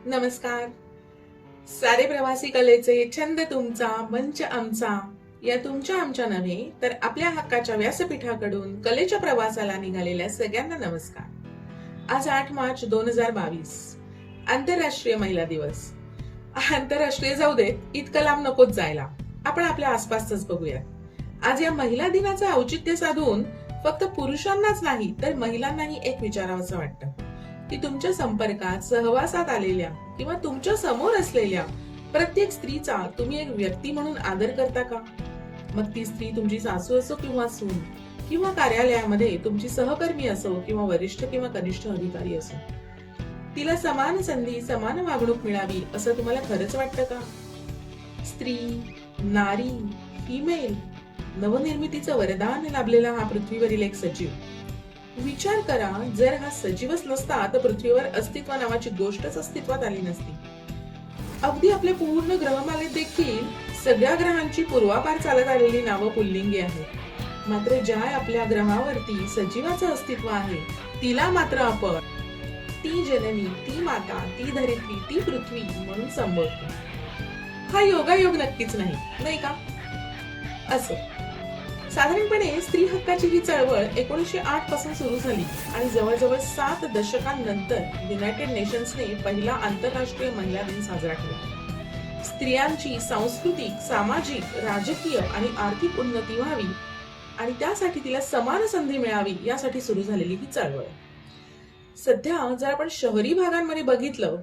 नमस्कार. सारे प्रवासी कलेचे छंद तुमचा मंच आमचा या तुमच्या आमच्या नव्हे तर आपल्या हक्काच्या व्यासपीठाकडून कलेच्या प्रवासाला निघालेल्या सगळ्यांना नमस्कार. आज 8 मार्च 2022 आंतरराष्ट्रीय महिला दिवस. आंतरराष्ट्रीय जाऊ देत, इतकं लांब नकोच जायला. आपण आपल्या आसपासच बघूया. आज या महिला दिनाचं औचित्य साधून फक्त पुरुषांनाच नाही तर महिलांनाही एक विचारावंसं वाटतं की तुमच्या संपर्कात सहवासात आलेल्या किंवा तुमच्या समोर असलेल्या प्रत्येक स्त्रीचा तुम्ही एक व्यक्ती म्हणून आदर करता का? मग ती स्त्री तुमची सासू असो किंवा सून, किंवा कार्यालयामध्ये तुमची सहकर्मी असो किंवा वरिष्ठ किंवा कनिष्ठ अधिकारी असो, तिला समान संधी समान वागणूक मिळावी असं तुम्हाला खरंच वाटतं का? स्त्री, नारी, फिमेल, नवनिर्मितीचं वरदान लाभलेला हा पृथ्वीवरील एक सजीव. विचार करा, जर हा सजीवच नसता तर पृथ्वीवर अस्तित्व नावाची गोष्टच अस्तित्वात आली नसती. अगदी आपल्या पूर्ण ग्रहमालेत देखील सगळ्या ग्रहांची पूर्वापार चालत आलेली नावं पुल्लिंगी आहेत. मात्र ज्या आपल्या ग्रहावरती सजीवाचं अस्तित्व आहे तिला मात्र आपण ती जननी, ती माता, ती धरित्री, ती पृथ्वी म्हणून संबोधतो. हा योगायोग नक्कीच नाही का? असो, साधारणपणे स्त्री हक्काची ही चळवळ 1908 पासून सुरू झाली आणि जवळजवळ 7 दशकांनंतर युनायटेड नेशन्सने पहिला आंतरराष्ट्रीय महिला दिन साजरा केला. स्त्रियांची सांस्कृतिक, सामाजिक, राजकीय आणि आर्थिक उन्नती व्हावी आणि त्यासाठी तिला समान संधी मिळावी यासाठी सुरू झालेली ही चळवळ. सध्या जर आपण शहरी भागांमध्ये बघितलं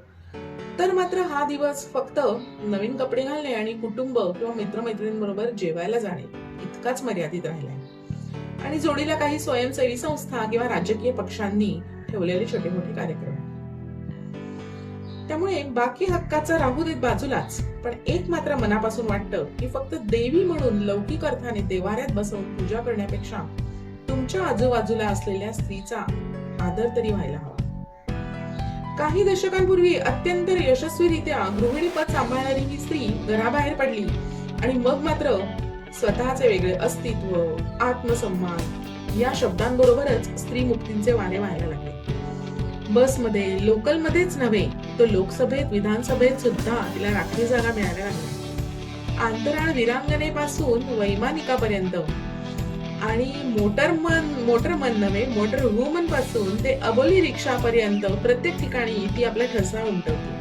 तर मात्र हा दिवस फक्त नवीन कपडे घालणे आणि कुटुंब किंवा मित्रमैत्रिणींबरोबर जेवायला जाणे इतकाच मर्यादित राहिलाय आणि जोडीला काही स्वयंसेवी संस्था किंवा राजकीय पक्षांनी ठेवलेले छोटे मोठे कार्यक्रम. त्यामुळे बाकी हक्काचं राहू देत बाजूलाच, पण एक मात्र मनापासून वाटतं की फक्त देवी म्हणून लौकिक अर्थाने देवाऱ्यात बसवून पूजा करण्यापेक्षा तुमच्या आजूबाजूला असलेल्या स्त्रीचा आदर तरी व्हायला हवा. काही दशकांपूर्वी अत्यंत यशस्वीरित्या गृहिणी पद सांभाळणारी ही स्त्री घराबाहेर पडली आणि मग मात्र स्वतःचे वेगळे अस्तित्व, आत्मसन्मान या शब्दांबरोबरच स्त्री मुक्तींचे वारे व्हायला लागले. बसमध्ये, लोकलमध्येच नव्हे तर लोकसभेत, विधानसभेत सुद्धा तिला राखीव जागा मिळायला लागल्या. अंतराळ वीरांगनेपासून वैमानिकापर्यंत आणि मोटरमन नव्हे मोटर वुमन पासून ते अबोली रिक्षापर्यंत प्रत्येक ठिकाणी ती आपला ठसा उमटवते.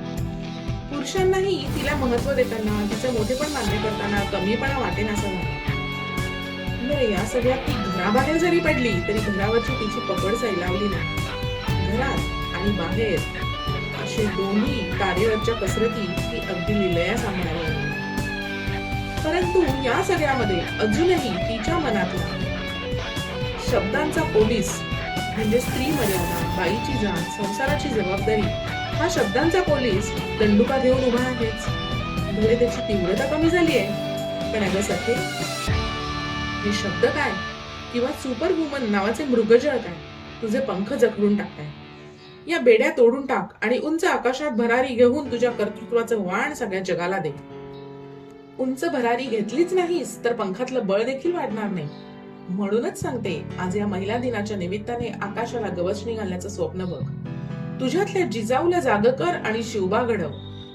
पुरुषांनाही तिला महत्व देताना, तिचं मोठेपण मान्य करताना कमीपणा वाटेनासा झाला. या सगळ्यात ती घराबाहेर जरी पडली तरी घरावरची तिची पकड सैलावली नाही. घरात आणि बाहेर असे दोन्ही कार्यरतच्या कसरती ती अगदी लिलया सांभाळायला लागली. परंतु या सगळ्यामध्ये अजूनही तिच्या मनातला शब्दांचा पोलीस म्हणजे स्त्री मर्यादा, बाईची जाण, संसाराची जबाबदारी हा शब्दांचा पोलीस दंडुका घेऊन उभा आहेच. भले त्याची तीव्रता कमी झाली आहे, पण अगं सखे, हे शब्द काय किंवा सुपर वुमन नावाचे मृगजळ काय तुझे पंख जखडून टाकताय. या बेड्या तोडून टाक आणि उंच आकाशात भरारी घेऊन तुझ्या कर्तृत्वाचं वाण सगळ्या जगाला दे. उंच भरारी घेतलीच नाहीस तर पंखातलं बळ देखील वाढणार नाही. म्हणूनच सांगते, आज या महिला दिनाच्या निमित्ताने आकाशाला गवसणी घालण्याचं स्वप्न बघ. तुझ्यातल्या जिजाऊला जाग कर आणि शिवबा घडव.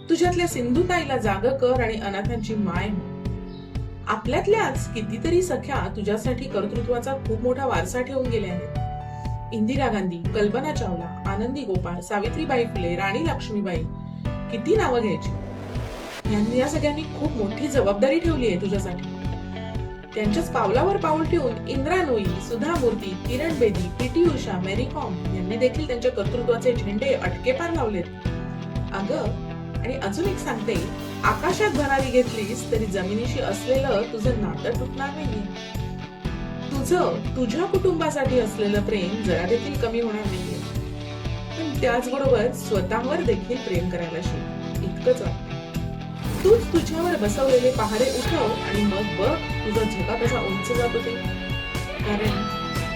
तुझ्यातल्या सिंधुताईला जाग कर आणि अनाथांची माय हो. आपल्यातल्याच कितीतरी सख्या तुझ्यासाठी कर्तृत्वाचा खूप मोठा वारसा ठेवून गेल्या आहेत. इंदिरा गांधी, कल्पना चावला, आनंदी गोपाळ, सावित्रीबाई फुले, राणी लक्ष्मीबाई, किती नावं घ्यायची. या सगळ्यांनी खूप मोठी जबाबदारी ठेवली आहे तुझ्यासाठी. त्यांच्याच पावलावर पाऊल ठेवून इंदिरा नोई, सुधा मूर्ती, किरण बेदी, पीटी उषा, मेरी कॉम यांनी देखील त्यांच्या कर्तृत्वाचे झेंडे अटकेपार लावलेत. अगं, आणि अजून एक सांगते, आकाशात भरारी घेतलीस तरी जमिनीशी असलेलं तुझं नातं तुटणार नाहीये. तुझ्या कुटुंबासाठी असलेलं प्रेम जरा देखील कमी होणार नाहीये. पण त्याचबरोबर स्वतःवर देखील प्रेम करायला शिक, इतकंच वाटतं. तूच तुझ्यावर बसवलेले पहारे उठव आणि मग बघ तुझा झोका कसा उंच जातो ते. कारण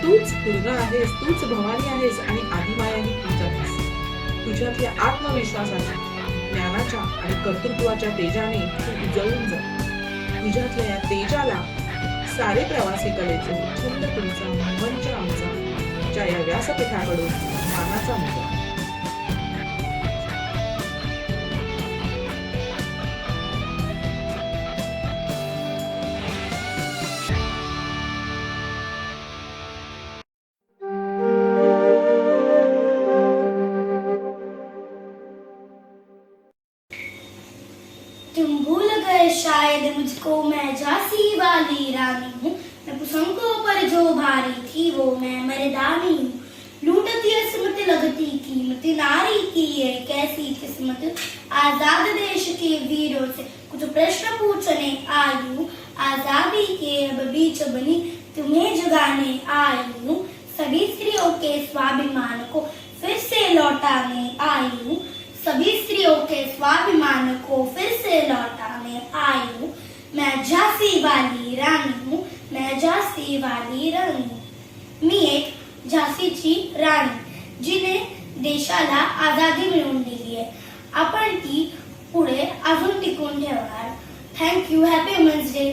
तूच दुर्गा आहेस, तूच भवानी आहेस आणि आदिमायाही तूच आहेस. तुझ्यातल्या आत्मविश्वासाच्या, ज्ञानाच्या आणि कर्तृत्वाच्या तेजाने तू उजळून जा. तुझ्यातल्या या तेजाला सारे प्रवासी कलेचे छंद तुमचा मंच आमचा च्या या व्यासपीठाकडून मानाचा मुद्रा. तुम भूल गए शायद मुझको, मैं झांसी वाली रानी हूँ। मैं पुसंकों पर जो भारी थी वो मैं मर्दानी हूँ। लूटती असमत लगती कीमत नारी की ये कैसी किस्मत। आजाद देश के वीरों से कुछ प्रश्न पूछने आई हूँ। आजादी के अब बीच बनी तुम्हें जगाने आई हूँ। सभी स्त्रियों के स्वाभिमान को फिर से लौटाने आई हूँ। सभी स्त्रियों के स्वाभिमान को फिर से लौटाने आई हूँ। मैं झांसी वाली राणी हूँ, मैं झांसी वाली राणी हूँ. मी एक झांसीची राणी जिने देशाला आझादी मिळवून दिली आहे. आपण ती पुढे अजून टिकून ठेवणार. थँक्यू. Happy women's day.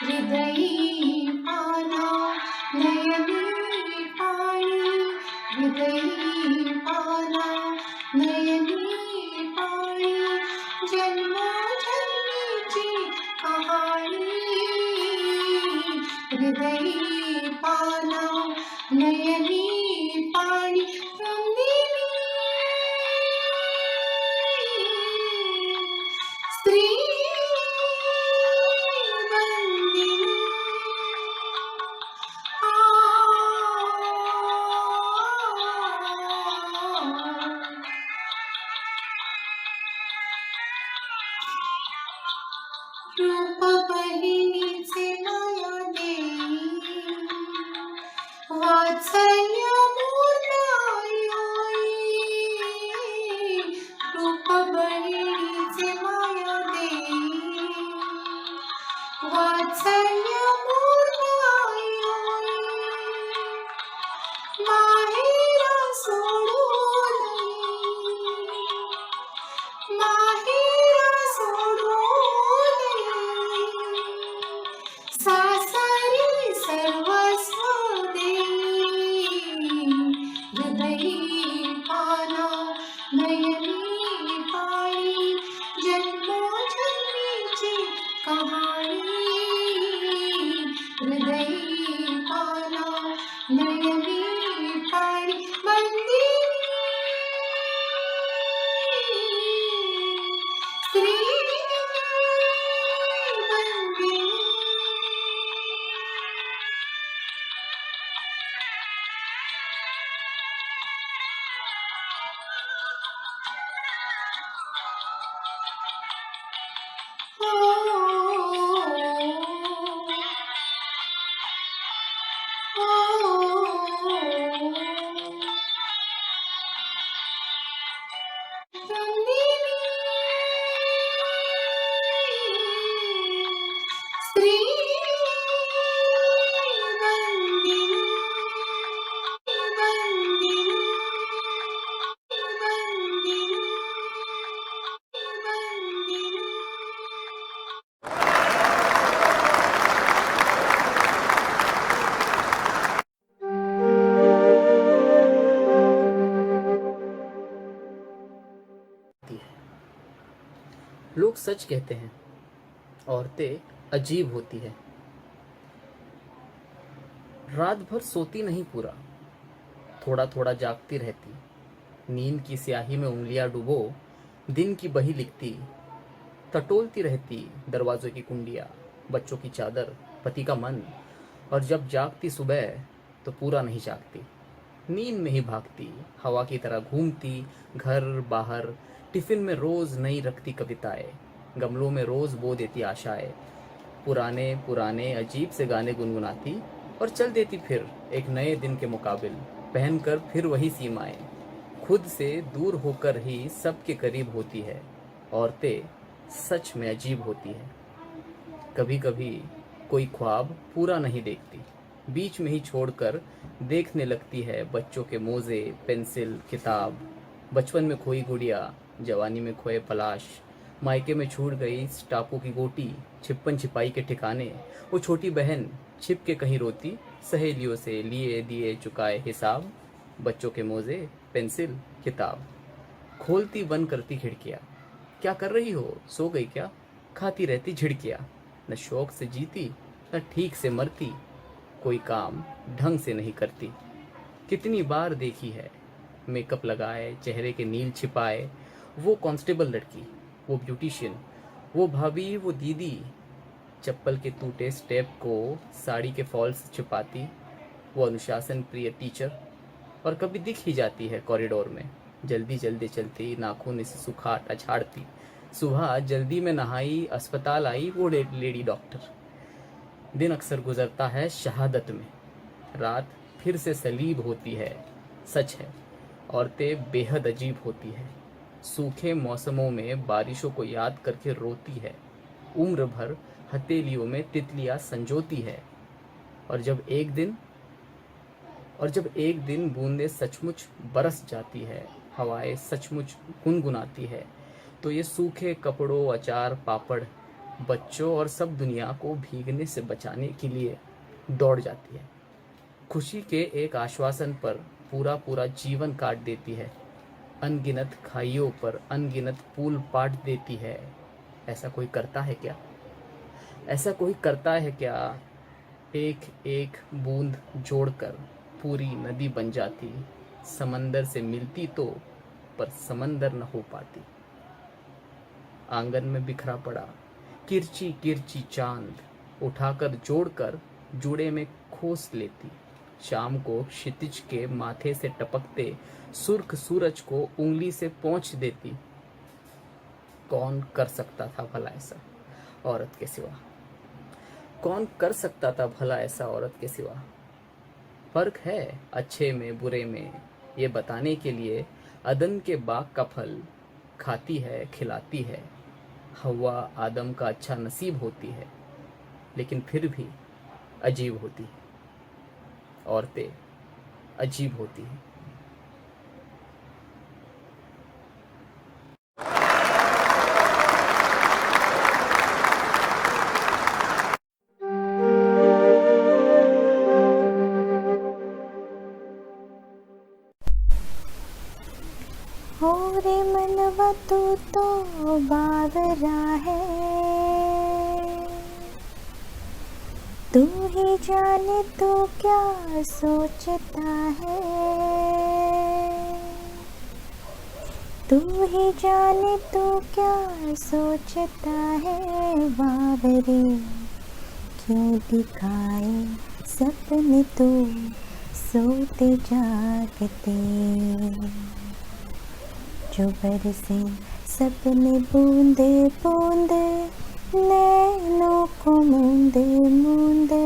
हृदयी पाना नयनी पाणी, हृदयी पाना नयनी पाणी, जन्मोजन्मीची कहाणी. हृदयी पाना नयनी पाणी, रंगिनी स्त्री रूप बहिणीचे माया देई, वात्सल्य मूर्ताई. रूप बहिणीचे माया देई, वात्सल्य मूर्ताई. माहेर सोडून माहेर सोडून सासरी सर्वस्व देई. हृदयी पाना नयनी पाणी, जन्मोजन्मीची कहाणी. हृदयी पाना नयनी पाणी, बंदिनी स्त्री बंदिनी. स्त्री बंदिनी बंदिनी बंदिनी बंदिनी. लोग सच कहते हैं, औरतें अजीब होती है. रात भर सोती नहीं पूरा, थोड़ा थोड़ा जागती रहती. नींद की स्याही में उंगलियां डुबो, दिन की बही लिखती. टटोलती रहती दरवाजों की कुंडियां, बच्चों की चादर, पति का मन. और जब जागती सुबह तो पूरा नहीं जागती, नींद में ही भागती. हवा की तरह घूमती घर बाहर. टिफिन में रोज नई रखती कविताएं, गमलों में रोज बो देती आशाएं. पुराने पुराने अजीब से गाने गुनगुनाती और चल देती फिर एक नए दिन के मुकाबिल, पहनकर फिर वही सीमाएं. खुद से दूर होकर ही सबके करीब होती है. औरतें सच में अजीब होती है. कभी कभी कोई ख्वाब पूरा नहीं देखती, बीच में ही छोड़कर देखने लगती है बच्चों के मोजे, पेंसिल, किताब। बचपन में खोई गुड़िया, जवानी में खोए पलाश, मायके में छूट गई टापू की गोटी, छिपन छिपाई के ठिकाने। वो छोटी बहन छिप के कहीं रोती, सहेलियों से लिए दिए चुकाए हिसाब। बच्चों के मोजे, पेंसिल, किताब। खोलती बंद करती खिड़कियाँ। क्या कर रही हो, सो गई क्या? खाती रहती झिड़कियाँ। न शौक से जीती, न ठीक से मरती, कोई काम ढंग से नहीं करती। कितनी बार देखी है, मेकअप लगाए, चेहरे के नील छिपाए, वो कांस्टेबल लड़की, वो ब्यूटिशियन, वो भाभी, वो दीदी। चप्पल के टूटे स्टेप को साड़ी के फॉल्स छिपाती, वो अनुशासन प्रिय टीचर। और कभी दिख ही जाती है कॉरिडोर में, जल्दी जल्दी चलती, नाखून से सुखाटा झाड़ती। सुबह जल्दी में नहाई, अस्पताल आई वो लेडी डॉक्टर। दिन अक्सर गुजरता है शहादत में, रात फिर से सलीब होती है। सच है, औरतें बेहद अजीब होती है। सूखे मौसमों में बारिशों को याद करके रोती है। उम्र भर हथेलियों में तितलियां संजोती है। और जब एक दिन बूंदें सचमुच बरस जाती है, हवाएं सचमुच गुनगुनाती है, तो ये सूखे कपड़ों, अचार, पापड़, बच्चों और सब दुनिया को भीगने से बचाने के लिए दौड़ जाती है। खुशी के एक आश्वासन पर पूरा पूरा जीवन काट देती है। अनगिनत खाइयों पर अनगिनत पुल पाट देती है। ऐसा कोई करता है क्या? ऐसा कोई करता है क्या? एक एक बूंद जोड़कर पूरी नदी बन जाती, समंदर से मिलती तो, पर समंदर न हो पाती। आंगन में बिखरा पड़ा किरची किरची चांद उठाकर जोड़कर जुड़े में खोस लेती। शाम को क्षितिज के माथे से टपकते सुर्ख सूरज को उंगली से पोंछ देती। कौन कर सकता था भला ऐसा औरत के सिवा? कौन कर सकता था भला ऐसा औरत के सिवा? फर्क है अच्छे में बुरे में, ये बताने के लिए अदन के बाग का फल खाती है, खिलाती है। हवा आदम का अच्छा नसीब होती है, लेकिन फिर भी अजीब होती है। औरतें अजीब होती हैं। हो रे मनवा तू तो बावरा है, तू ही जाने तू क्या सोचता है, तू ही जाने तू क्या सोचता है। बावरे क्यों दिखाए सपने तू सोते जागते, जो बरसे सपने बूंदे बूंदे नैनों को मूंदे मूंदे,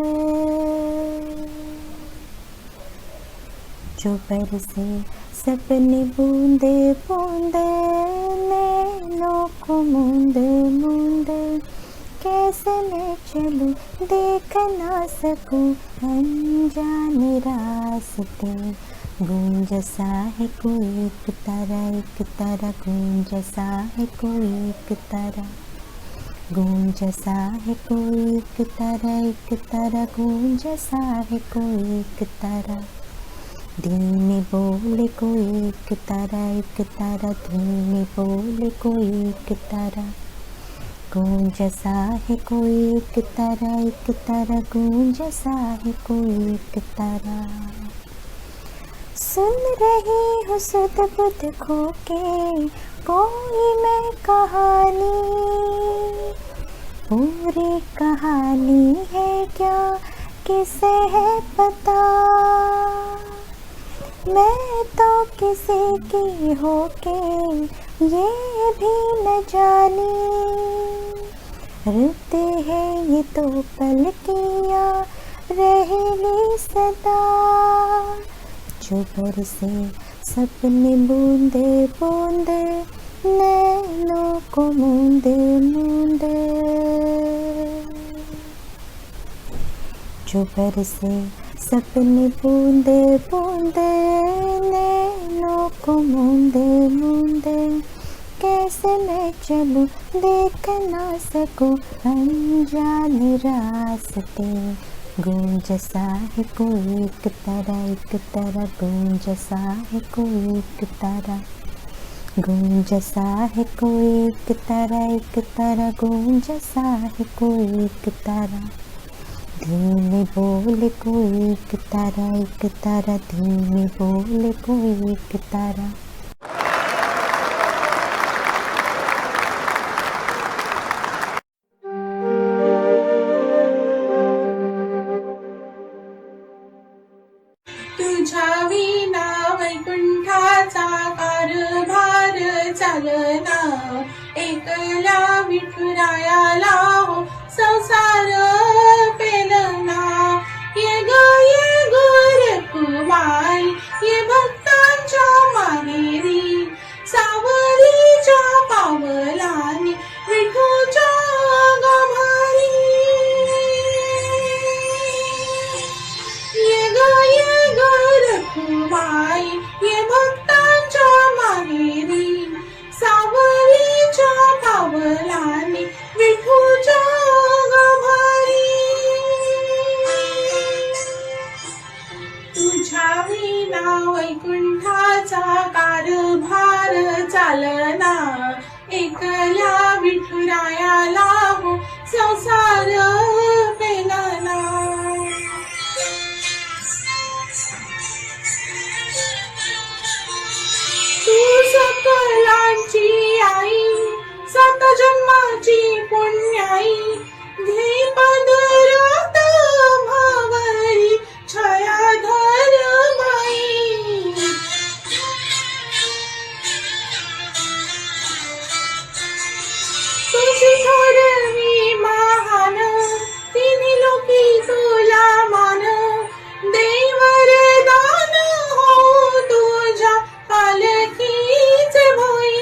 जो बरसे सपने बूंदे बूंदे नैनों को मूंदे मूंदे। कैसे मैं चलूं देख ना सकूं अनजाने रास्ते, गूंज सा है कोई एक तारा गूंज सा है कोई एक तारा, गूंज सा है कोई एक तारा गूंज सा है कोई एक तारा। धीमे बोले कोई एक तारा धीमे बोले कोई एक तारा, गूंज सा है कोई एक तारा गूंज सा है कोई एक तारा। सुन रही हूँ सुध बुध खो के कोई मैं कहानी, पूरी कहानी है क्या किसे है पता, मैं तो किसी की होके ये भी न जानी। रुते हैं ये तो पलकियाँ रहेगी सदा, जो बरसे सपने बूंदे बूंदे नैनों को मूंदे मूंदे, जो बरसे सपने बूंदे बूंदे नैनों को मूंदे मूंदे, कैसे मैं चलूं देख ना सकूं अनजाने रास्ते। गूंज सा है कोई एक तारा गूंज सा है कोई एक तारा, गूंज सा है कोई एक तारा गूंज सा है कोई एक तारा। धीमे बोले कोई एक तारा धीमे बोले कोई एक तारा। तुझ्या विना वैकुंठाचा कारभार चालना, एकला विठुरायाला हो संसार पेलना। ये ग रखुमाई ये भक्तांच्या माहेरी, सावरीच्या पावलांनी विठूच्या गाभारी। ये ग रखुमाई ये भक्तांच्या माहेरी, सावरीच्या पावलांनी विठूच्या गाभारी। तुझ्या विना वैकुंठाचा कारभार चालना, एकल्या विठुरायाला हो संसार पेलना। तू सकलांची आई, सात जन्माची पुण्याई, घे पदरात भावरी छयाधर माई। तुझी थोरवी महान, तिन्ही लोकी तुला मान, देवरदान हो तुझ्या पालखीचे भोई।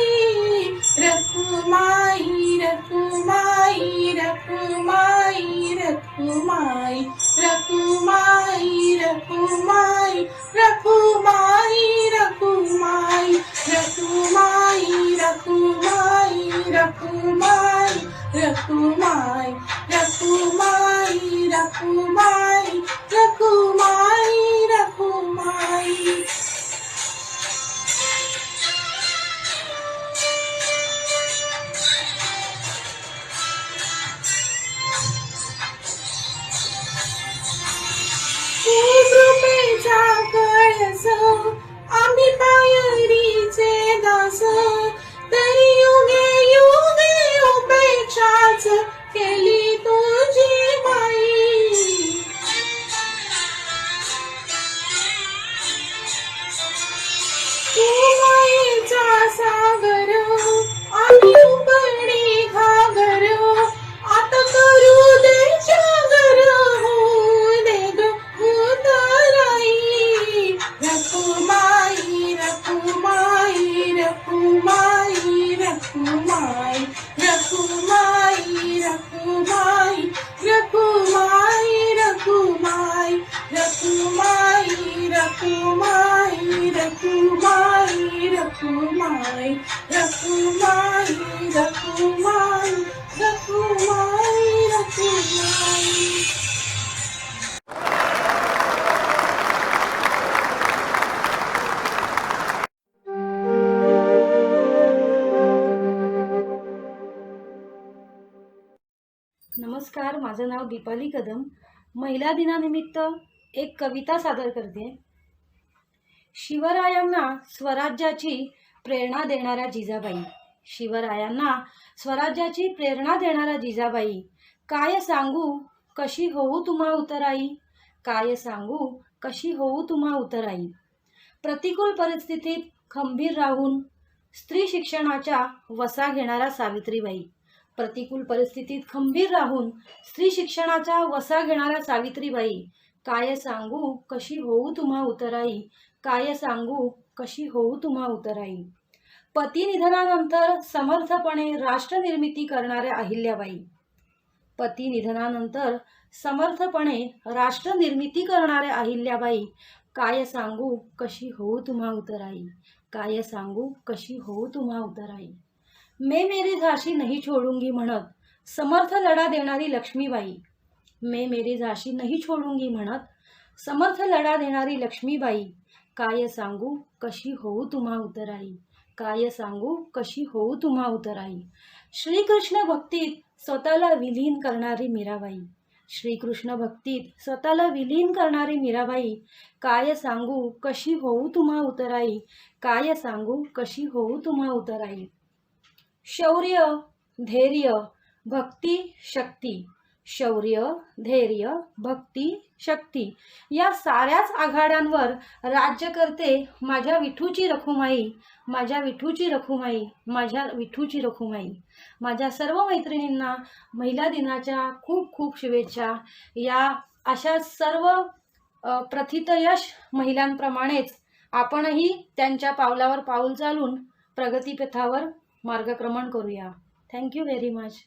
रखुमाई रखुमाई रखुमाई रखुमाई रखुमाई रखुमाई रखुमाई रखुमाई रखुमाई रखुमाई रखुमाई रखुमाई रखुमाई रखुमाई रखुमाई रखुमाई। कृपेचा कळस आम्ही पायरीचे दास, तरी युगे युगे उपेक्षाच केली तुझी बाई। तू मायेचा सागर आम्ही उपडी घागर, आता करू दे जागर हो दे ग उतराई। रखुमाई रखुमाई रखुमाई रखुमाई रखुमाई रखुमाई रखुमाई रखुमाई रखुमाई रखुमाई रखुमाई रखुमाई रखुमाई रखुमाई रखुमाई रखुमाई। नमस्कार, माझं नाव दीपाली कदम. महिला दिनानिमित्त एक कविता सादर करते. शिवरायांना स्वराज्याची प्रेरणा देणाऱ्या जिजाबाई, शिवरायांना स्वराज्याची प्रेरणा देणाऱ्या जिजाबाई, काय सांगू कशी होऊ तुम्हा उतराई, काय सांगू कशी होऊ तुम्हा उतराई. प्रतिकूल परिस्थितीत खंबीर राहून स्त्री शिक्षणाच्या वसा घेणाऱ्या सावित्रीबाई, प्रतिकूल परिस्थितीत खंबीर राहून स्त्री शिक्षणाचा वसा घेणाऱ्या सावित्रीबाई, काय सांगू कशी होऊ तुम्हा उतराई, काय सांगू कशी होऊ तुम्हा उतराई. पती निधनानंतर समर्थपणे राष्ट्रनिर्मिती करणाऱ्या अहिल्याबाई, पती निधनानंतर समर्थपणे राष्ट्र निर्मिती करणाऱ्या अहिल्याबाई, काय सांगू कशी होऊ तुम्हा उतराई, काय सांगू कशी होऊ तुम्हा उतराई. मैं मेरी झाशी नहीं छोडूंगी म्हणत समर्थ लढा देणारी लक्ष्मीबाई, मैं मेरी झाशी नहीं छोडूंगी म्हणत समर्थ लढा देणारी लक्ष्मीबाई, काय सांगू कशी होऊ तुम्हा उतराई, काय सांगू कशी होऊ तुम्हा उतराई. श्रीकृष्ण भक्तीत स्वतःला विलीन करणारी मीराबाई, श्रीकृष्ण भक्तीत स्वतःला विलीन करणारी मीराबाई, काय सांगू कशी होऊ तुम्हा उतराई, काय सांगू कशी होऊ तुम्हा उतराई. शौर्य, धैर्य, भक्ती, शक्ती, शौर्य, धैर्य, भक्ती, शक्ती या साऱ्याच आघाड्यांवर राज्य करते माझ्या विठूची रखुमाई, माझ्या विठूची रखुमाई, माझ्या विठूची रखुमाई. माझ्या सर्व मैत्रिणींना महिला दिनाच्या खूप खूप शुभेच्छा. या अशा सर्व प्रथितयश महिलांप्रमाणेच आपणही त्यांच्या पावलावर पाऊल चालून प्रगतीपथावर मार्गक्रमण करूया. Thank you very much.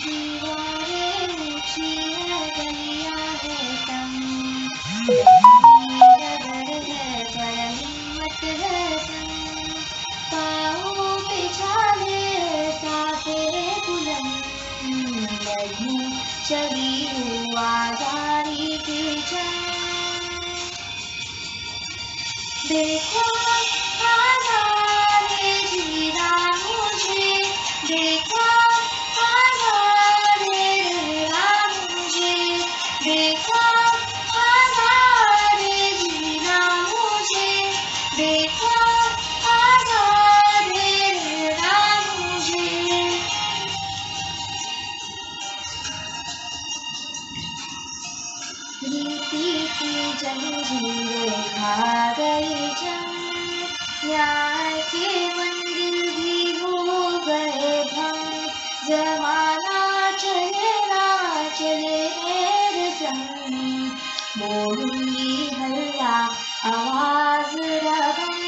दीवारें ऊंची है गलियां है तंग, डगर है पर हिम्मत है संग, पाँव पे छाले साफे बुलंद, लगी चली हूँ आज़ादी की जंग. देखो आज़ादी जीना मुझे, देखो आज़ादी रहना मुझे, देखो आज़ादी जीना मुझे, देखो आज़ादी रहना मुझे. रीति की जंजीरें खा गई जंग, न्याय के मंदिर भी हो गए भंग, जमाना चले ना चले मेरे संग, बोलूंगी हल्ला आवाज रबंग.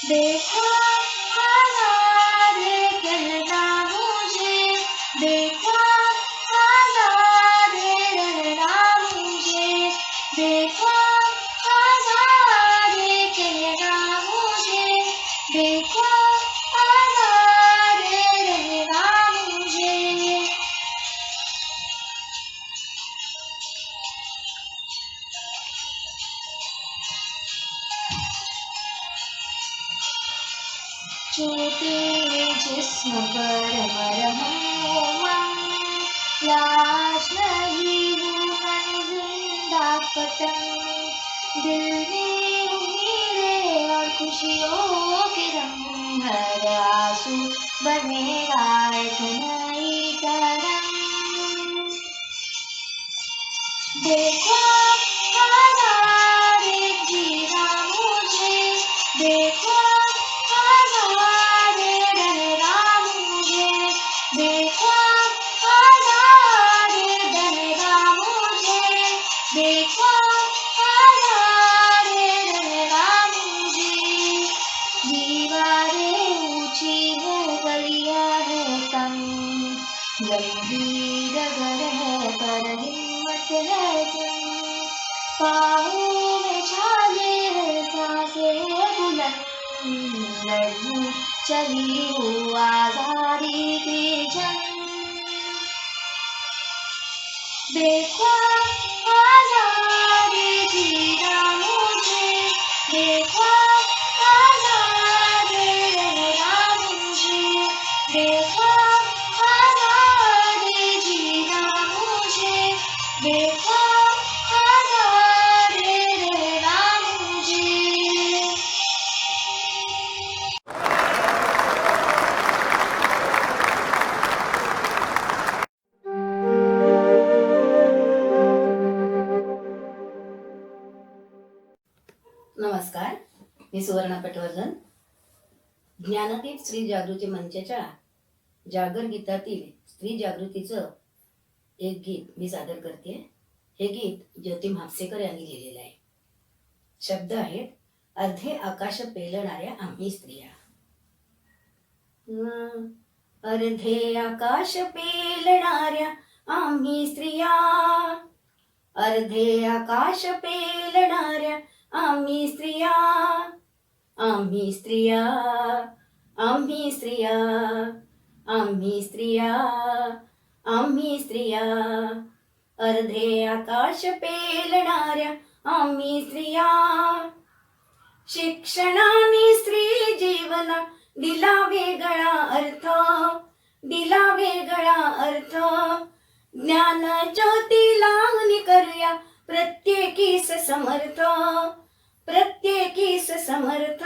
देखो आज़ादी कहना मुझे, देखो आज़ादी रहना मुझे, देखो आज़ादी कहना मुझे, देखो आज़ादी रहना मुझे. छोटे जिस्म पर मरहम उमंग, लाश नहीं हूँ मैं जिंदा पतंग, दिल में उम्मीदें और खुशियों के रंग, हर आंसू बनेगा एक नई तरंग. देखो आज़ादी जीना मुझे, देखो आज़ादी रहना मुझे, देखो आज़ादी रहना मुझे, देखो आज़ादी रहना मुझे. दीवारें ऊंची है गलियां है तंग, लंबी डगर है पर हिम्मत है जंग, पाँव में छाले है सांसें बुलंद, लड़ूं चली हूँ आज़ादी की जंग. देखो आज़ादी जीना मुझे, देखो आज़ादी रहना मुझे, देखो आज़ादी जीना मुझे, देखो आज़ादी रहना मुझे. नमस्कार, मी सुवर्णा पटवर्धन. ज्ञानदीप स्त्री जागृती मंचाच्या जागर गीतातील स्त्री जागृतीचं एक गीत मी सादर करते. हे गीत ज्योती म्हापसेकर यांनी लिहिलेलं आहे. शब्द आहेत, अर्धे आकाश पेलणाऱ्या आम्ही स्त्रिया. अर्धे आकाश पेलणाऱ्या आम्ही स्त्रिया, अर्धे आकाश पेलणाऱ्या आम्ही स्त्रिया, आम्ही स्त्रिया, आम्ही स्त्रिया, आम्ही स्त्रिया, आम्ही स्त्रिया, अर्धे आकाश पेलणाऱ्या आम्ही स्त्रिया. शिक्षणाने स्त्री जीवन दिला वेगळा अर्थ, दिला वेगळा अर्थ. ज्ञान ज्योतीला करूया प्रत्येकीस समर्थ, प्रत्येकीस समर्थ.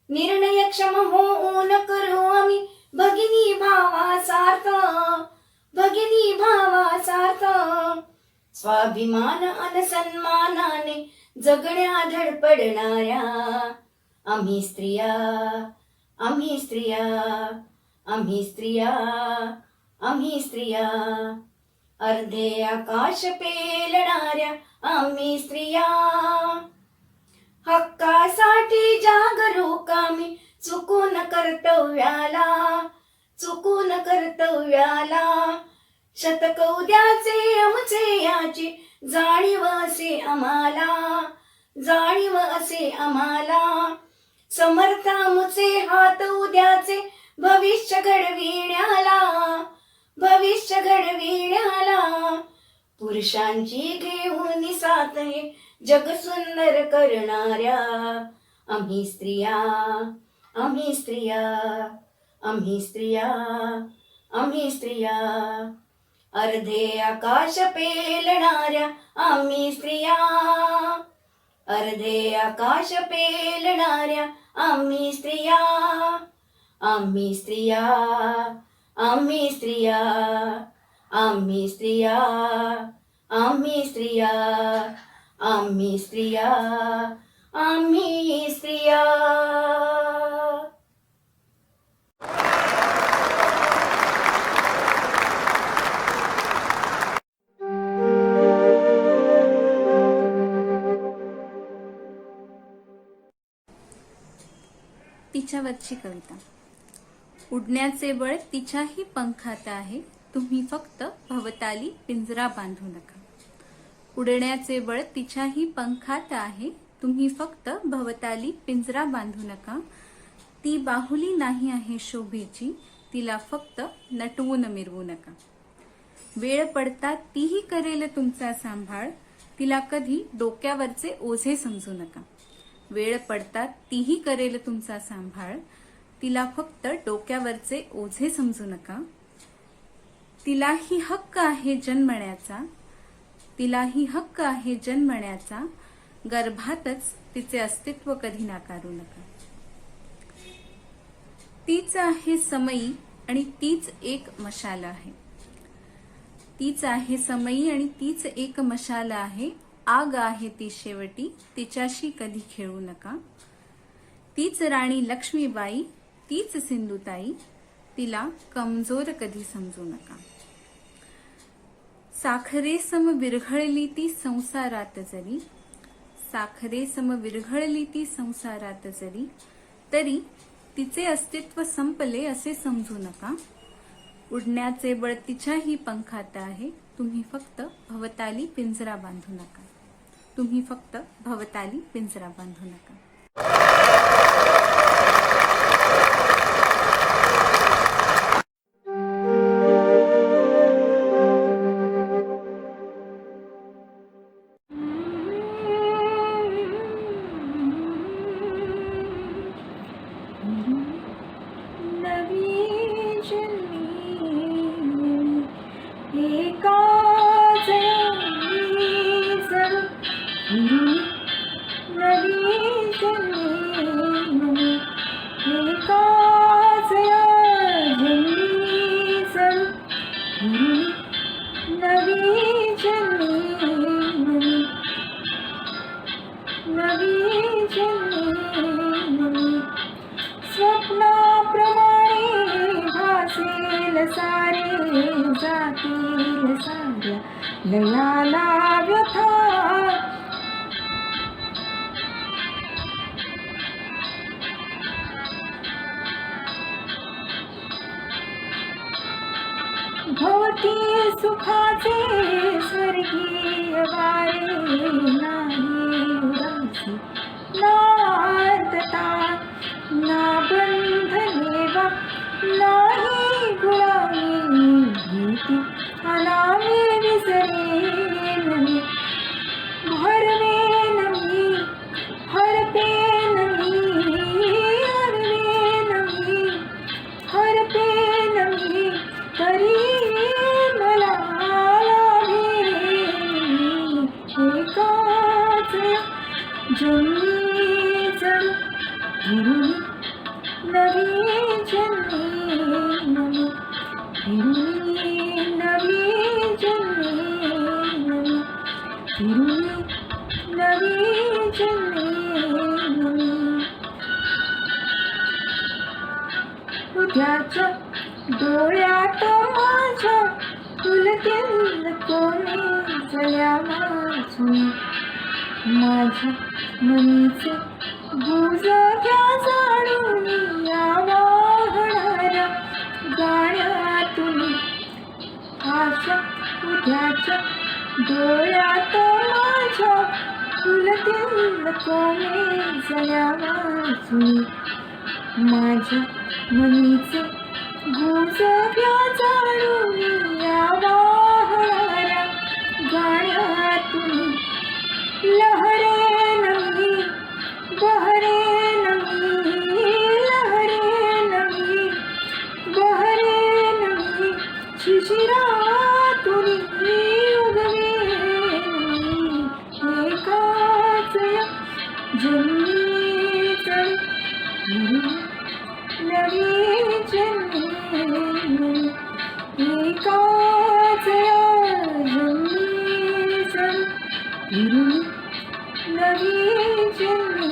निर्णयक्षम होऊन करू आम्ही भगिनी भावासार्थ, भगिनी भावासार्थ. स्वाभिमान अन सन्मानाने जगण्या धडपडणाऱ्या आम्ही स्त्रिया, आम्ही स्त्रिया, आम्ही स्त्रिया, आम्ही स्त्रिया. अर्धे आकाश पेलणाऱ्या आम्ही स्त्रिया. हक्कासाठी जागरूक आम्ही चुकून कर्तव्याला, चुकून कर्तव्याला. शतक उद्याचे आमचे याची जाणीव असे आम्हाला, जाणीव असे आम्हाला. समर्थ आमचे हात उद्याचे भविष्य घडविण्याला, भविष्य घडविण्याला. पुरुषांची घेऊन साथ हे जग सुंदर करणाऱ्या आम्ही स्त्रिया, आम्ही स्त्रिया, आम्ही स्त्रिया, आम्ही स्त्रिया. अर्धे आकाश पेलणाऱ्या आम्ही स्त्रिया, अर्धे आकाश पेलणाऱ्या आम्ही स्त्रिया, आम्ही स्त्रिया, आम्ही स्त्रिया, आम्ही स्त्रिया, आम्ही स्त्रिया, आम्ही स्त्रिया, आम्ही स्त्रिया. तिच्यावरची कविता. उडण्याचे बळ तिच्याही पंखात आहे, तुम्ही फक्त भवताली पिंजरा बांधू नका. उडण्याचे बळ तिच्याही पंखात आहे, तुम्ही फक्त भवताली पिंजरा बांधू नका. ती बाहुली नाही आहे शोभेची, तिला फक्त नटवून मिरवू नका. वेळ पडता तीही करेल तुमचा सांभाळ, तिला कधी डोक्यावरचे ओझे समजू नका. वेळ पडता तीही करेल तुमचा सांभाळ, तिला फक्त डोक्यावरचे ओझे समजू नका. तिलाही हक्क आहे जन्मण्याचा, तिलाही हक्क आहे जन्मण्याचा, गर्भातच तिचे अस्तित्व कधी नाकारू नका. तीच आहे समयी आणि तीच एक मशाल आहे, तीच आहे समयी आणि तीच एक मशाल आहे. आग आहे ती शेवटी, तिच्याशी कधी खेळू नका. तीच राणी लक्ष्मीबाई, तीच सिंधुताई, तिला कमजोर कधी समजू नका. साखरे सम विरघळली ती संसारात जरी, साखरे सम विरघळली ती संसारात जरी, तरी तिचे अस्तित्व संपले असे समजू नका. उडण्याचे बळ तिच्याही पंखात आहे, तुम्ही फक्त भवताली पिंजरा बांधू नका. तुम्ही फक्त भवताली पिंजरा बांधू नका. नवी जन्मी एका जन्मी जर नवी जातील साऱ्या लयाला व्यथा. भोवती सुखाचे स्वर्गीय वारे नाही उदासी नार्दता ना बंधने वा नाही गुलामी भीती अनामी विसरेन मी भरवेन मी हरपेन मी हरवेन मी हरपेन मी तरी मला लाभेल एकाच जन्मी जण फिरून नवी जन्मी नवी फिरून नवी जन्मी नवी फिरून नवी जन्मी नवी. उद्याच्या डोळ्यात माझ्या फुलतील कोणी जल्या वाचून माझ्या मनीचे गुज घ्या जाणून या वाहणाऱ्या गाण्यातून आशा उद्याच्या डोळ्यात माझ्या फुलतील कोणी जल्या वाचून माझ्या मनीचे गुज घ्या जाणून या वाहणाऱ्या गाण्यातून लहरेन मी बहरेन मी लहरेन मी बहरेन मी शिशिरातून उगवेन मी एकाच जन्मी तरी नवी जन्मी एकाच जन्मी तरी नवी जन्मी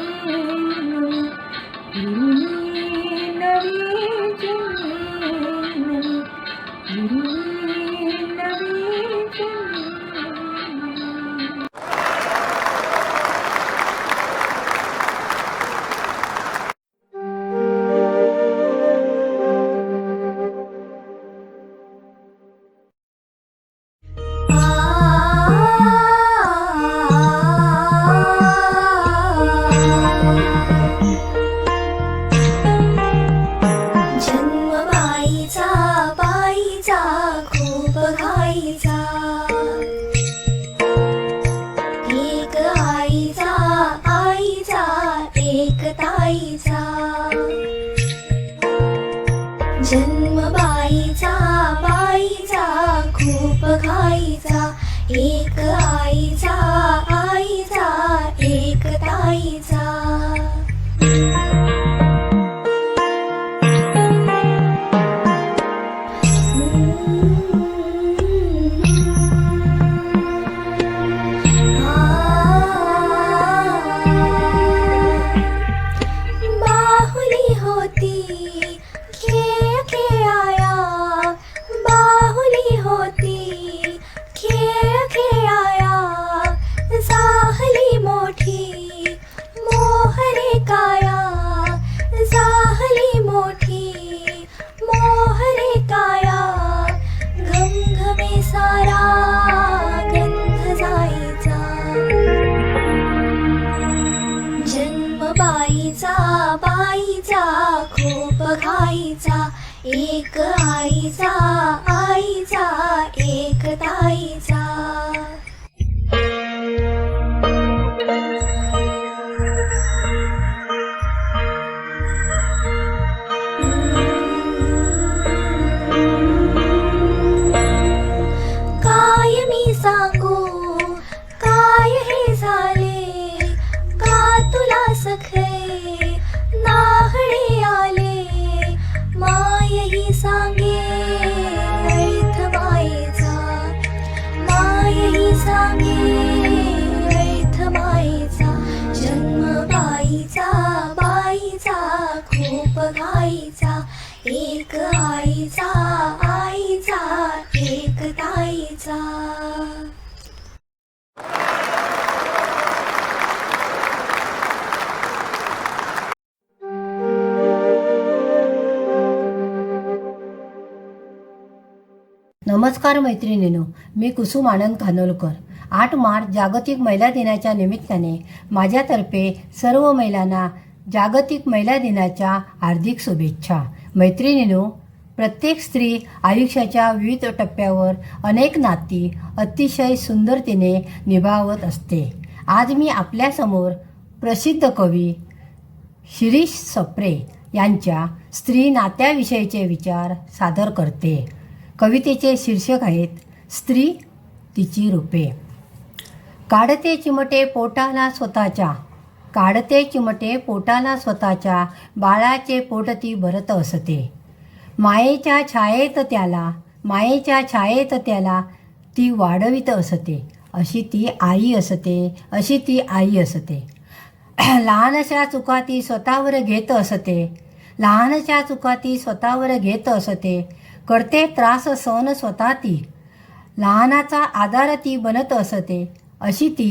नवी जन्मी नवी जन्मी. जन्मबाईचा बाईचा खूप घाईचा एक आईचा आईचा एक ताईचा. जन्मबाईचा बाईचा खूप घाईचा एक आईचा आईचा एक ताईचा. बाहुली होती खेळ खेळाया बाहुली होती खेळ खेळाया जाहली मोठी मोहरे काया जाहली मोठी मोहरे काया घमघमे सारा गंध जायचा. जन्मबाईचा बाईचा खूप घाईचा एक आईचा आईचा एक ताईचा. काय मी सांगू काय हे झाले का तुला सखे नाहणे आले मायही सांगे व्यर्थ मायेचा मायही सांगे व्यर्थ मायेचा. जन्मबाईचा बाईचा खूप घाईचा एक आईचा आईचा एक नमस्कार मैत्रिणींनो, मी कुसुम आनंद खानोलकर. 8 मार्च जागतिक महिला दिनाच्या निमित्ताने माझ्यातर्फे सर्व महिलांना जागतिक महिला दिनाच्या हार्दिक शुभेच्छा. मैत्रिणींनो, प्रत्येक स्त्री आयुष्याच्या विविध टप्प्यावर अनेक नाती अतिशय सुंदरतेने निभावत असते. आज मी आपल्यासमोर प्रसिद्ध कवी शिरीष सप्रे यांच्या स्त्री नात्याविषयीचे विचार सादर करते. कवितेचे शीर्षक आहेत स्त्री तिची रूपे. काढते चिमटे पोटाला स्वतःच्या, काढते चिमटे पोटाला स्वतःच्या, बाळाचे पोट ती भरत असते. मायेच्या छायेत त्याला, मायेच्या छायेत त्याला ती वाढवित असते. अशी ती आई असते, अशी ती आई असते. लहानशा चुका ती स्वतःवर घेत असते, लहानशा चुका ती स्वतःवर घेत असते. करते त्रास सहन स्वतः ती, लहानाचा आधार ती बनत असते. अशी ती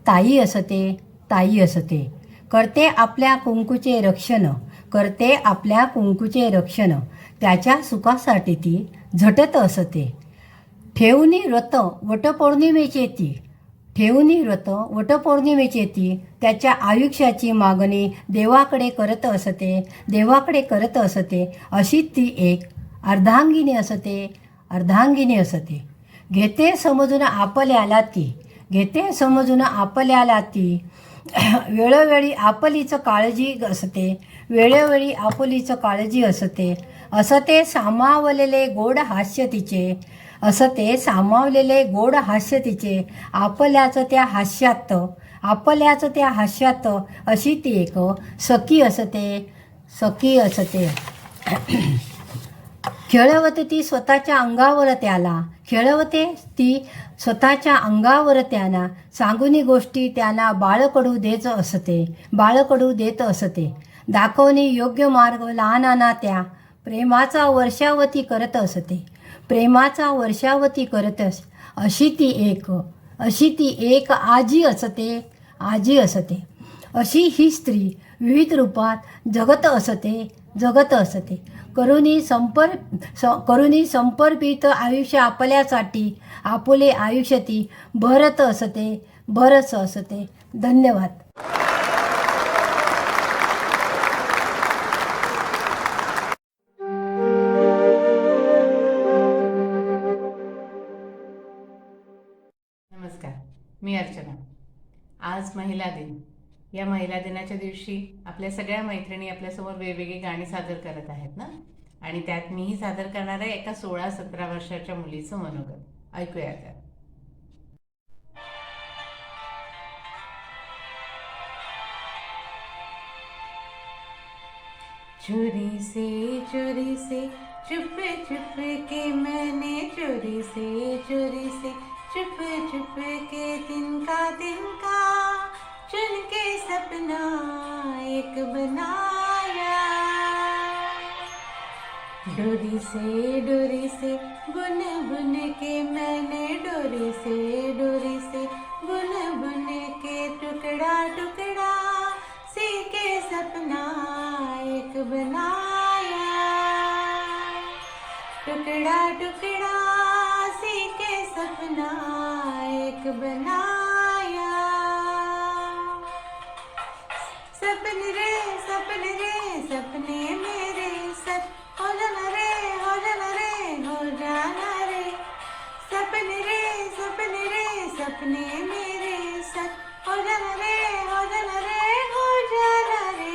ताई असते, ताई असते. करते आपल्या कुंकूचे रक्षण, करते आपल्या कुंकूचे रक्षण. त्याच्या सुखासाठी ती झटत असते. ठेवणी व्रत वटपौर्णिमेचे ती, ठेवणी व्रत वटपौर्णिमेचे ती त्याच्या आयुष्याची मागणी देवाकडे करत असते, देवाकडे करत असते. अशी ती एक अर्धांगिनी असते, अर्धांगिनी असते. घेते समजून आपल्याला ती, घेते समजून आपल्याला ती. वेळोवेळी आपलीच काळजी असते, वेळोवेळी आपलीच काळजी असते. असते सामावलेले गोड हास्य तिचे, असते सामावलेले गोड हास्य तिचे. आपल्याच त्या हास्यात, आपल्याच त्या हास्यात अशी ती एक सखी असते, सखी असते. खेळवते ती स्वतःच्या अंगावर त्याला, खेळवते ती स्वतःच्या अंगावर त्यांना. सांगुनी गोष्टी त्यांना बाळकडू देत असते, बाळकडू देत असते. दाखवणे योग्य मार्ग लहानांना त्या प्रेमाचा वर्षावती करत असते, प्रेमाचा वर्षावती करत अशी ती एक, अशी ती एक आजी असते, आजी असते. अशी ही स्त्री विविध रूपात जगत असते, जगत असते. करुणी समर्पित आयुष्य आपल्यासाठी, आपले आयुष्य ती भरत असते, भरत असते. धन्यवाद. नमस्कार, मी अर्चना. आज महिला दिन. या महिला दिनाच्या दिवशी आपल्या सगळ्या मैत्रिणी आपल्यासमोर वेगवेगळी गाणी सादर करत आहेत ना, आणि त्यात मीही सादर करणार आहे एका 16-17 वर्षाच्या मुलीचं मनोगत. ऐकूया त्या. चोरी से चुप चुप के मैंने चोरी से चुप चुप के तिनका चुन के सपना एक बनाया. डोरी से बुन बुन के मैंने डोरी से बुन बुन के टुकड़ा टुकड़ा सी के सपना एक बनाया. टुकड़ा टुकड़ा सी के सपना एक बनाया. सपने रे सपने मेरे सच हो जाना रे, हो जाना रे, हो जाना रे. सपने रे सपने मेरे सच हो जाना रे, हो जाना रे, हो जाना रे.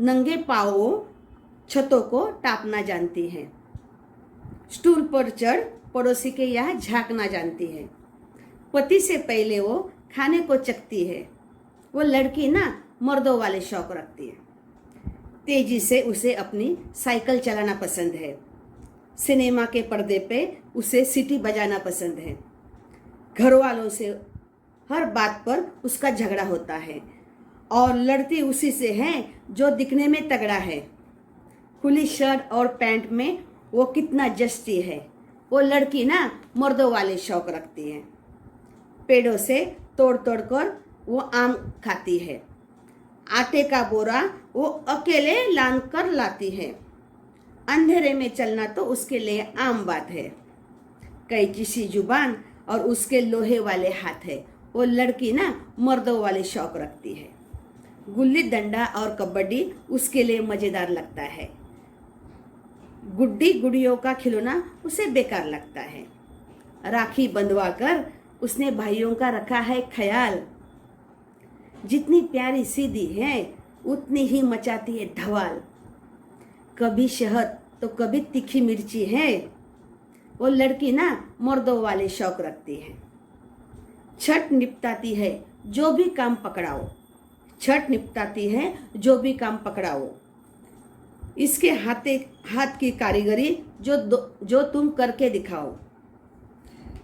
नंगे पाँवों छतों को टापना जानती है। स्टूल पर चढ़ पड़ोसी के यहाँ झांकना जानती है। पति से पहले वो खाने को चखती है। वो लड़की ना मर्दों वाले शौक रखती है। तेजी से उसे अपनी साइकिल चलाना पसंद है। सिनेमा के पर्दे पे उसे सीटी बजाना पसंद है। घर वालों से हर बात पर उसका झगड़ा होता है और लड़ती उसी से है जो दिखने में तगड़ा है। खुली शर्ट और पैंट में वो कितना जचती है। वो लड़की ना मर्दों वाले शौक रखती है। पेड़ों से तोड़ तोड़ कर वो आम खाती है। आटे का बोरा वो अकेले लांग कर लाती है। अंधेरे में चलना तो उसके लिए आम बात है। कैंची सी जुबान और उसके लोहे वाले हाथ है। वो लड़की ना मर्दों वाले शौक रखती है। गुल्ली डंडा और कबड्डी उसके लिए मज़ेदार लगता है। गुड्डी गुड़ियों का खिलौना उसे बेकार लगता है। राखी बंधवा कर उसने भाइयों का रखा है ख्याल। जितनी प्यारी सीधी है उतनी ही मचाती है धवाल। कभी शहद तो कभी तीखी मिर्ची है। वो लड़की ना मर्दों वाले शौक रखती है। छठ निपटाती है जो भी काम पकड़ाओ। छठ निपटाती है जो भी काम पकड़ाओ। इसके हाथ की कारीगरी जो तुम करके दिखाओ।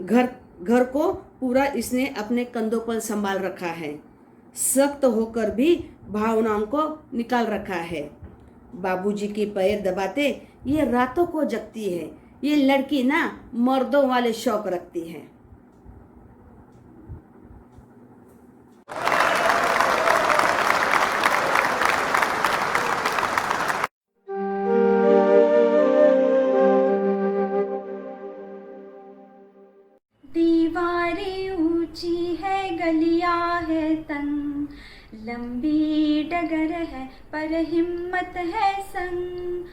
घर को पूरा इसने अपने कंधों पर संभाल रखा है। सख्त होकर भी भावनाओं को निकाल रखा है। बाबूजी की पैर दबाते ये रातों को जगती है। ये लड़की ना मर्दों वाले शौक रखती है। दीवारें ऊंची है, गलियां है तंग, लंबी डगर है पर हिम्मत है संग।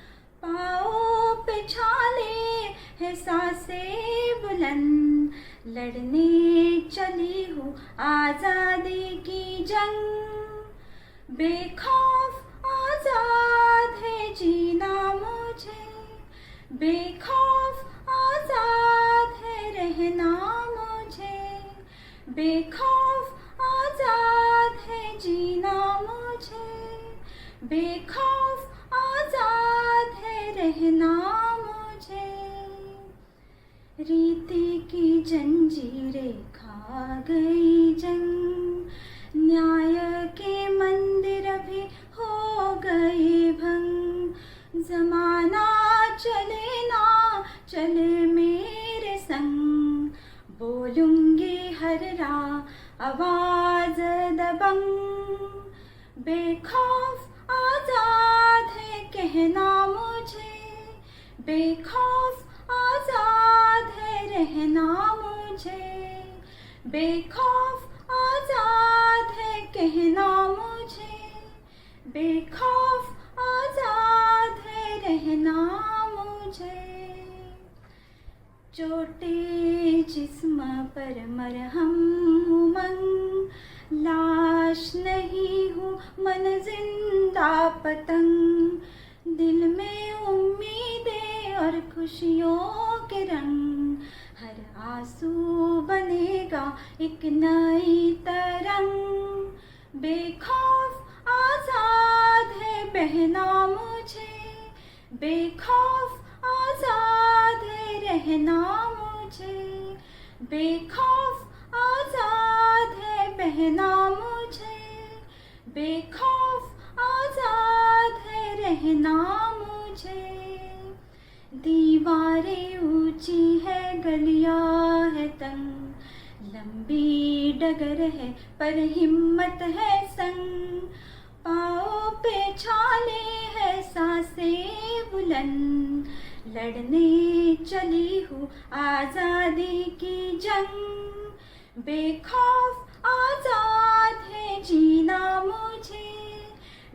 पाँव पे छाले है सांसें बुलंद, लड़ने चली हूँ आजादी की जंग। बेखौफ आजाद है जीना मुझे, बेखौफ आजाद है रहना मुझे, बेखौफ आजाद है जीना मुझे, बेखौफ आजाद है रहना मुझे। रीति की जंजीरें खा गई जंग, न्याय के मंदिर भी हो गए भंग। जमाना चले ना चले मेरे संग, बोलूंगी हर राह आवाज दबंग। बेखौफ आजाद है कहना मुझे, बेखौफ आजाद है रहना मुझे, बेखौफ आजाद है कहना मुझे, बेखौफ आजाद है रहना मुझे। चोटे जिस्म पर मरहम उमंग, लाश नहीं हूँ मन जिंदा पतंग। दिल में उम्मीदें और खुशियों के रंग, हर आंसू बनेगा एक नई तरंग। बेखौफ आजाद है बहना मुझे, बेखौफ आजाद है रहना मुझे, बेखौफ आजाद है बहना मुझे, बेखौफ आजाद है रहना मुझे। दीवारें ऊंची है, गलियां है तंग, लंबी डगर है पर हिम्मत है संग। पाँव पे छाले है सांसें बुलंद, लड़ने चली हूँ आजादी की जंग। बेखौफ आजाद है जीना मुझे,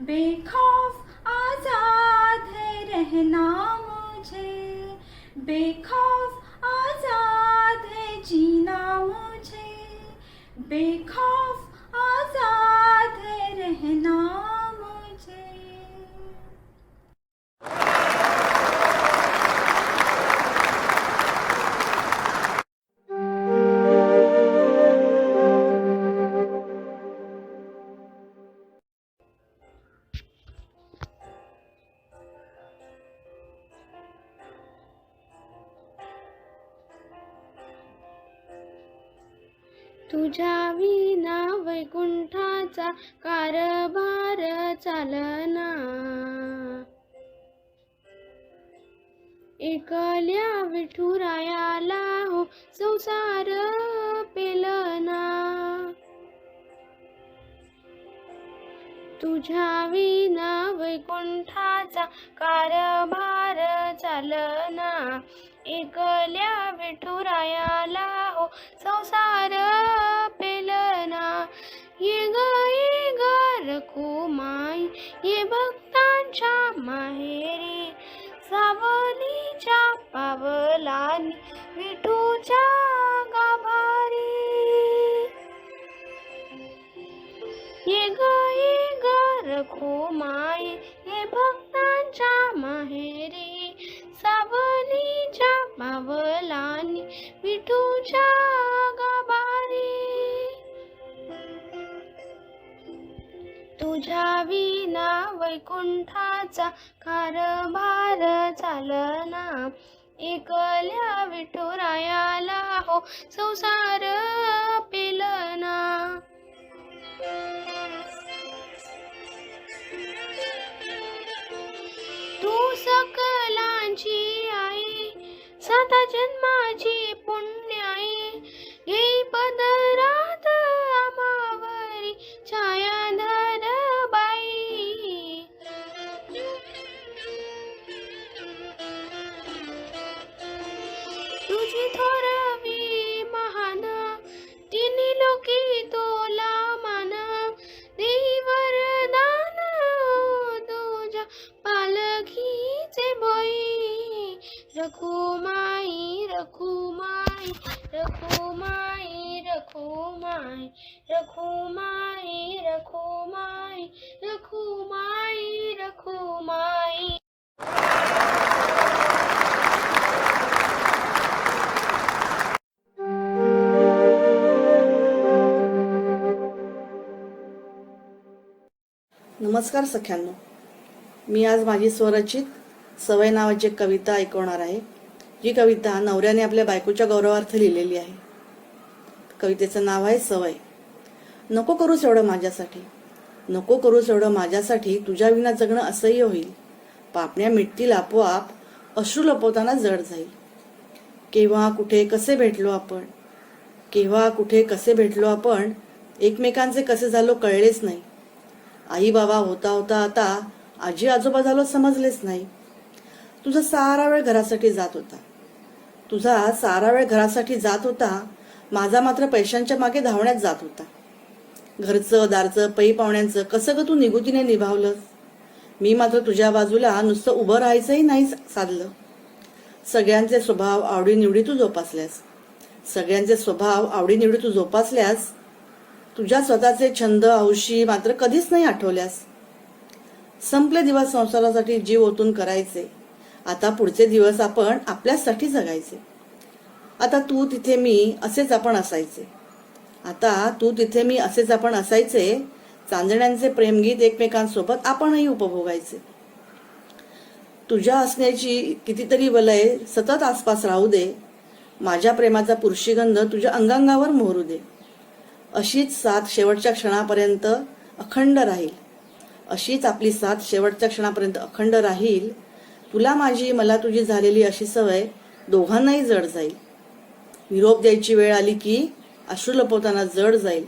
बेखौफ आजाद है रहना मुझे, बेखौफ आजाद है जीना मुझे, बेखौफ आजाद है रहना मुझे। तुझ्या विना वैकुंठाचा कारभार चालना. एकल्या विठुरायाला हो संसार पेलना. तुझ्या विना वैकुंठाचा कारभार चालना. एकल्या विठुरायाला हो संसार पेलना. ये ग रखुमाई ये भक्तांच्या माहेरी. सावलीच्या पावलांनी विठूच्या गाभारी. ये ग रखुमाई ये भक्तांच्या माहेरी. सावलीच्या पावलांनी विठूच्या गाभारी. तुझ्या विना वैकुंठाचा कारभार चालना. एकल्या विठुरायाला हो संसार पेलना. तू सकलांची आई सात जन्माची पुण्याई. येई पदरात आमावरी छायाधर बाई. तुझी थोरवी महान तिन्ही लोकी तोला मान. देई वरदान तुझ्या पालखीचे बोई. रखुमाई रखुमाई रखुमाई रखुमाई रखुमाई रखुमाई रखुमाई रखुमाई. नमस्कार सख्यांनो, मी आज माझी स्वरचित सवय नावाची एक कविता ऐकवणार आहे. जी कविता नवऱ्याने आपल्या बायकोच्या गौरवार्थ लिहिलेली आहे. कवितेचं नाव आहे सवय. नको करूस एवढं माझ्यासाठी, नको करूस एवढं माझ्यासाठी. तुझ्या विना जगणं असह्य होईल. पापण्या मिटतील आपोआप, अश्रू लपवताना जड जाईल. केव्हा कुठे कसे भेटलो आपण, केव्हा कुठे कसे भेटलो आपण. एकमेकांचे कसे झालो कळलेच नाही. आई बाबा होता होता आता आजी आजोबा झालो समजलेच नाही. तुझा सारा वेळ घरासाठी जात होता, तुझा सारा वेळ घरासाठी जात होता. माझा मात्र पैशांच्या मागे धावण्यात जात होता. घरचं दारचं पै पाहुण्यांचं कसं ग तू निगुतीने निभावलंस. मी मात्र तुझ्या बाजूला नुसतं उभं राहायचंही नाही साधलं. सगळ्यांचे स्वभाव आवडीनिवडी तू जोपासल्यास, सगळ्यांचे स्वभाव आवडीनिवडी तू जोपासल्यास. तुझ्या स्वतःचे छंद हौशी मात्र कधीच नाही आठवल्यास. संपले दिवस संसारासाठी जीव ओतून करायचे. आता पुढचे दिवस आपण आपल्यासाठी जगायचे. आता तू तिथे मी असेच आपण असायचे. आता तू तिथे मी असेच आपण असायचे. चांदण्यांचे प्रेमगीत एकमेकांसोबत आपणही उपभोगायचे. तुझ्या असण्याची कितीतरी वलय सतत आसपास राहू दे. माझ्या प्रेमाचा पुरुषीगंध तुझ्या अंगांगावर मोहरू दे. अशीच साथ शेवटच्या क्षणापर्यंत अखंड राहील. अशीच आपली साथ शेवटच्या क्षणापर्यंत अखंड राहील. तुला माझी मला तुझी झालेली अशी सवय दोघांनाही जड जाईल. निरोप द्यायची वेळ आली की अश्रू लपवताना जड जाईल.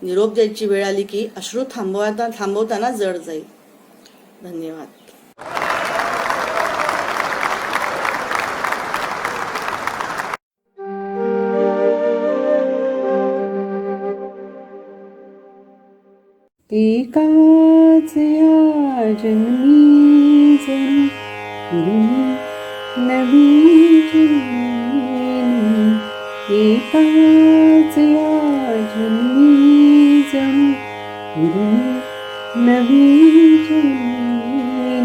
निरोप द्यायची वेळ आली की अश्रू थांबवताना जड जाईल. धन्यवाद. एकाच या जन्मी जणू नवी जन्मी. एकाच या जन्मी जणू नवी जन्मी.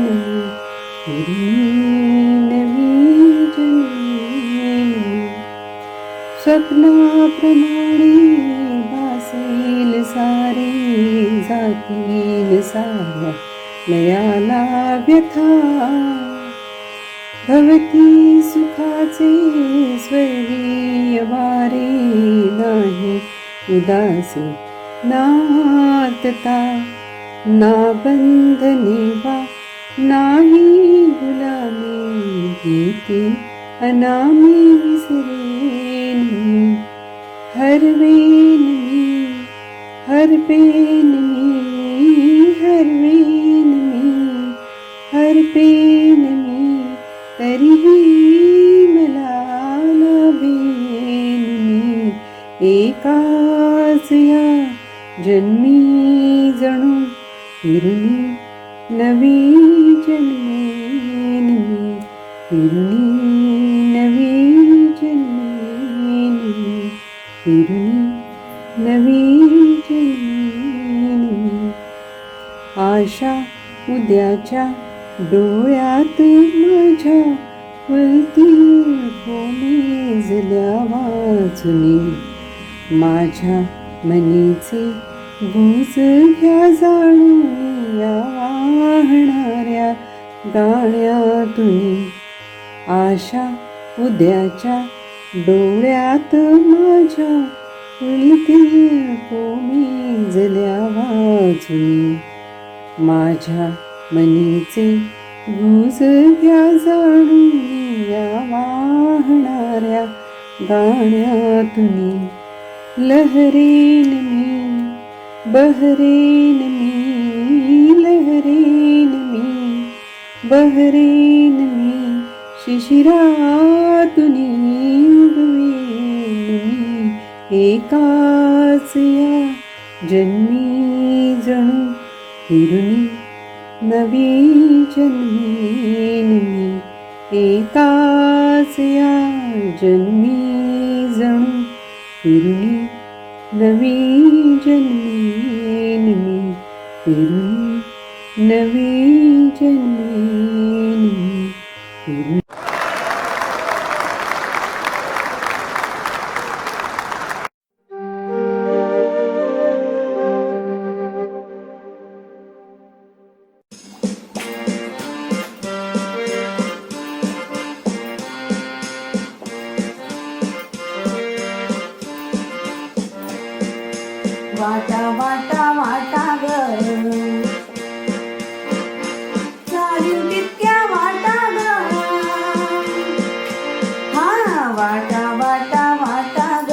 नवी जन्मी. स्वप्नाप्रमाणे भासेल सारे जातील साऱ्या लयाला व्यथा. भवती सुखाचे स्वर्गीय वारे नाही उदासी नातता ना बंधने वा नाही गुलामी भीती अनामी विसरेन मी हरवेन मी हरपेन मी हरवेन मी हरपेन मी तरीही मला लाभेन मी एकाच या जन्मी जणू फिरुनी नवी जन्मेन मी फिरुनी नवी जन्मेन मी फिरुनी नवी जन्मेन मी आशा उद्याच्या डोळ्यात माझ्या फुलतील कोमेजल्या वाचुनी माझ्या मनीचे गुज घ्या जाणून या वाहणाऱ्या गाण्यातून आशा उद्याच्या डोळ्यात माझ्या फुलतील कोमेजल्या वाचुनी माझ्या मनीचे गुज घ्या जाणून या वाहणाऱ्या गाण्यातून लहरेन मी बहरेन मी लहरेन मी बहरेन मी शिशिरातून उगवेन मी एकाच या जन्मी जणू फिरुनी नवी जन्मेन मी एकाच या जन्मी जणू फिरुनी नवी जन्मेन मी फिरुनी नवी जन्मेन मी फिरुनी वाटा वाटा वाटा ग चालू तितक्या वाटा ग हा वाटा वाटा वाटा ग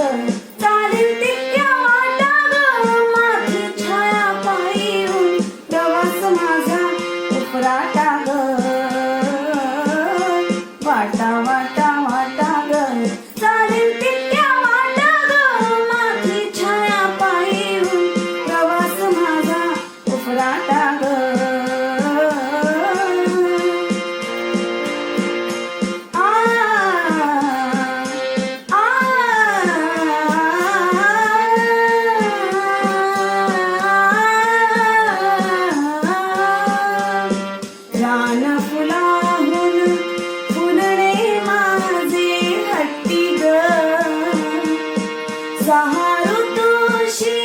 चालू तितक्या वाटा ग माझी छाया पाहिून प्रवास माझा उपराटा ग वाटा वाटा वाटा ग चालू तितक्या वाटा ग माझी छाया पाहिून प्रवास माझा उपराटा ग आ रान फुलाहून फुलणे माझे हट्टी ग सहा ऋतूशी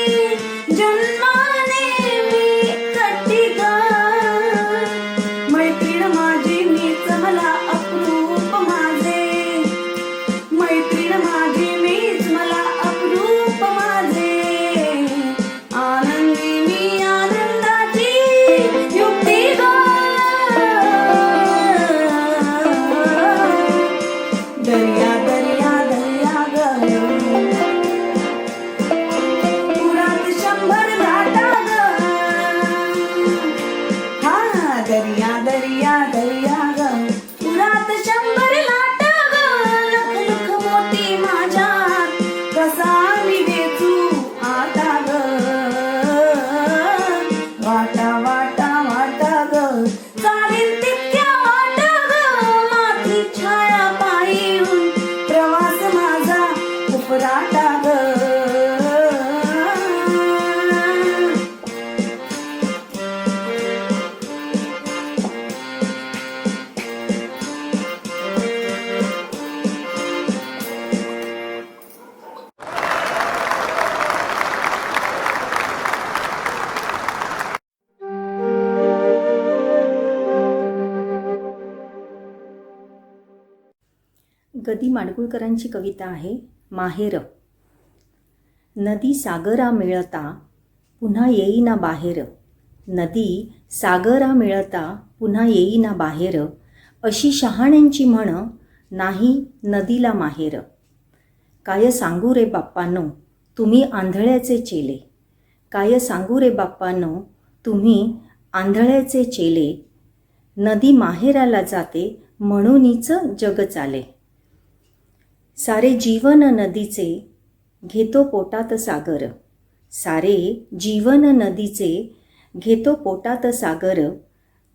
जन्माने मी कट्टी ग मैत्रीण माझी मीच मला अप्रूप माझे मैत्रीण माझी मीच मला अप्रूप माझे आनंदी मी आनंदाची युक्ती ग दर्या दर्या दर्या ग पुरात 100 लाटा ग हा दर्या दर्या दर्या ग पुरात 100 लाटा ग लख लख मोती माझ्यात कसा मी वेचू आता ग वाटा वाटा वाटा ग चालेल तितक्या वाटा ग माझी छाया पाहिून प्रवास माझा उपराटा ग गदी माडगुळकरांची कविता आहे माहेर. नदी सागरा मिळता पुन्हा येईना बाहेर, नदी सागरा मिळता पुन्हा येईना बाहेर, अशी शहाण्यांची म्हण नाही नदीला माहेर. काय सांगू रे बाप्पांनो तुम्ही आंधळ्याचे चेले, काय सांगू रे बाप्पांनो तुम्ही आंधळ्याचे चेले, नदी माहेराला जाते म्हणूनच जग चाले. सारे जीवन नदीचे घेतो पोटात सागर, सारे जीवन नदीचे घेतो पोटात सागर,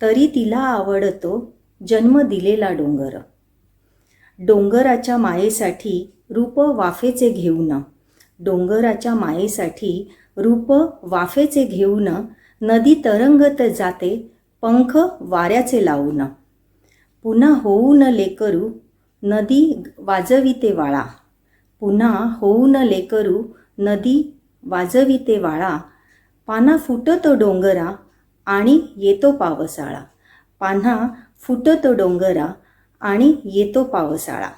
तरी तिला आवडतो जन्म दिलेला डोंगर. डोंगराच्या मायेसाठी रूप वाफेचे घेऊन, डोंगराच्या मायेसाठी रूप वाफेचे घेऊन, नदी तरंगत जाते पंख वाऱ्याचे लावून. पुन्हा होऊन लेकरू नदी वाजविते वाळा, पुन्हा होऊन लेकरू नदी वाजविते वाळा. पान्हा फुटतो डोंगरा आणि येतो पावसाळा, पान्हा फुटतो डोंगरा आणि येतो पावसाळा.